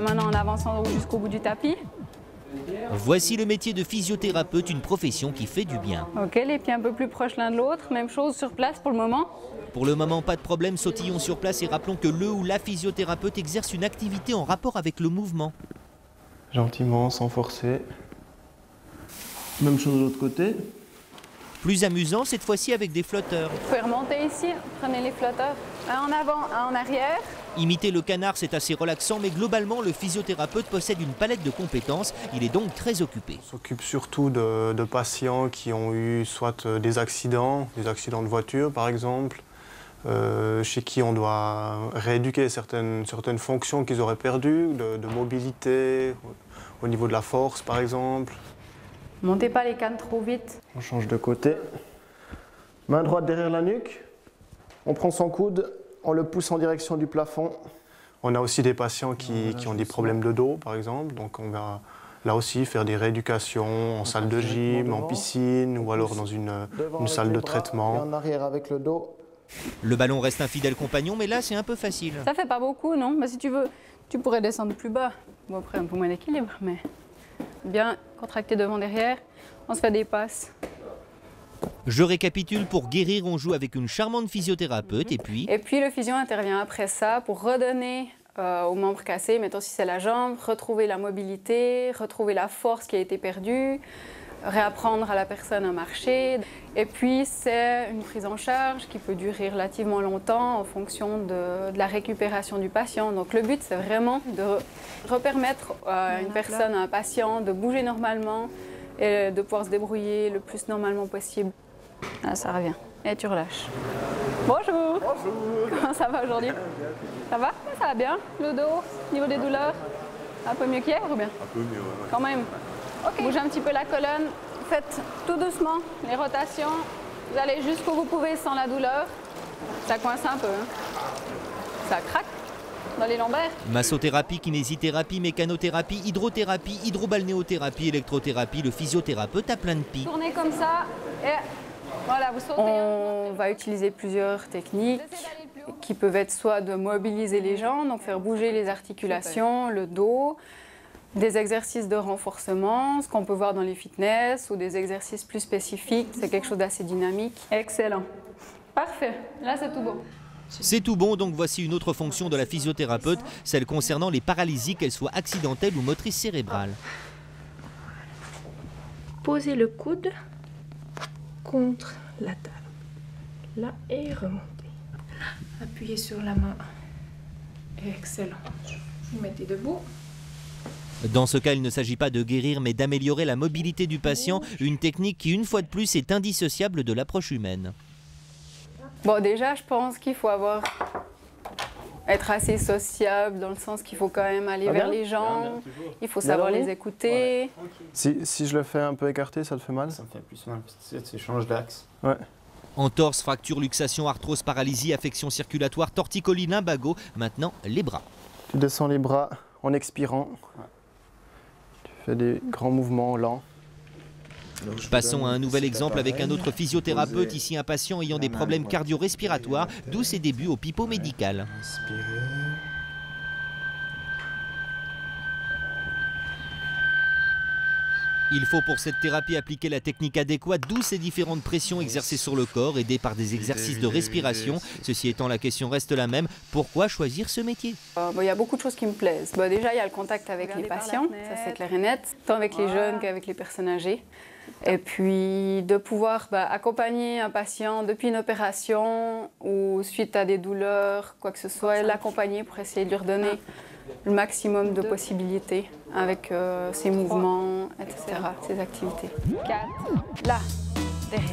bien maintenant en avançant jusqu'au bout du tapis. Voici le métier de physiothérapeute, une profession qui fait du bien. Ok, les pieds un peu plus proches l'un de l'autre, même chose sur place pour le moment. Pour le moment, pas de problème, sautillons sur place et rappelons que le ou la physiothérapeute exerce une activité en rapport avec le mouvement. Gentiment, sans forcer. Même chose de l'autre côté. Plus amusant, cette fois-ci avec des flotteurs. Vous pouvez remonter ici, prenez les flotteurs. Un en avant, un en arrière. Imiter le canard, c'est assez relaxant, mais globalement, le physiothérapeute possède une palette de compétences. Il est donc très occupé. On s'occupe surtout de patients qui ont eu soit des accidents de voiture par exemple, chez qui on doit rééduquer certaines fonctions qu'ils auraient perdues, de mobilité, au niveau de la force par exemple. Montez pas les cannes trop vite. On change de côté. Main droite derrière la nuque. On prend son coude, on le pousse en direction du plafond. On a aussi des patients qui ont des problèmes de dos par exemple, donc on va là aussi faire des rééducations en salle de gym, en piscine ou alors dans une salle de traitement. Et en arrière avec le dos. Le ballon reste un fidèle compagnon, mais là c'est un peu facile. Ça fait pas beaucoup, non? Bah, si tu veux, tu pourrais descendre plus bas. Bon, après un peu moins d'équilibre, mais bien contracté devant derrière. On se fait des passes. Je récapitule, pour guérir, on joue avec une charmante physiothérapeute et puis le physio intervient après ça pour redonner aux membres cassés, mettons si c'est la jambe, retrouver la mobilité, retrouver la force qui a été perdue, réapprendre à la personne à marcher. Et puis c'est une prise en charge qui peut durer relativement longtemps en fonction de la récupération du patient. Donc le but c'est vraiment de repermettre à une personne, à un patient de bouger normalement et de pouvoir se débrouiller le plus normalement possible. Ah, ça revient. Et tu relâches. Bonjour. Bonjour. Comment ça va aujourd'hui? Ça va? Ça va bien. Le dos, niveau des douleurs, un peu mieux qu'hier ou bien? Un peu mieux, ouais. Quand même. Okay. Bougez un petit peu la colonne. Faites tout doucement les rotations. Vous allez jusqu'où vous pouvez sans la douleur. Ça coince un peu. Hein. Ça craque dans les lombaires. Massothérapie, kinésithérapie, mécanothérapie, hydrothérapie, hydrobalnéothérapie, électrothérapie, le physiothérapeute a plein de pieds. Tournez comme ça et voilà, vous sautez. On va utiliser plusieurs techniques qui peuvent être soit de mobiliser les jambes, donc faire bouger les articulations, le dos, des exercices de renforcement, ce qu'on peut voir dans les fitness, ou des exercices plus spécifiques, c'est quelque chose d'assez dynamique. Excellent. Parfait, là c'est tout bon. C'est tout bon, donc voici une autre fonction de la physiothérapeute, celle concernant les paralysies, qu'elles soient accidentelles ou motrices cérébrales. Posez le coude contre la table. Là et remontez. Là, appuyez sur la main. Excellent. Vous mettez debout. Dans ce cas, il ne s'agit pas de guérir, mais d'améliorer la mobilité du patient, une technique qui, une fois de plus, est indissociable de l'approche humaine. Bon, déjà, je pense qu'il faut être assez sociable, dans le sens qu'il faut quand même aller vers les gens, il faut savoir les écouter. Ouais. Si je le fais un peu écarté, ça te fait mal? Ça me fait plus mal, parce que tu changes d'axe. Ouais. Entorse, fracture, luxation, arthrose, paralysie, affection circulatoire, torticolis, lumbago, maintenant les bras. Tu descends les bras en expirant. Ouais. Tu fais des grands mouvements lents. Passons à un nouvel exemple avec un autre physiothérapeute, ici un patient ayant des problèmes cardio-respiratoires, d'où ses débuts au pipeau médical. Il faut pour cette thérapie appliquer la technique adéquate, d'où ces différentes pressions exercées sur le corps, aidées par des exercices de respiration. Ceci étant, la question reste la même, pourquoi choisir ce métier? Il y a beaucoup de choses qui me plaisent. Déjà, il y a le contact avec les patients, ça c'est clair et net, tant avec les jeunes qu'avec les personnes âgées. Et puis de pouvoir accompagner un patient depuis une opération ou suite à des douleurs, quoi que ce soit, l'accompagner pour essayer de lui redonner le maximum de possibilités avec ses mouvements, etc., ses activités. 4, là, derrière.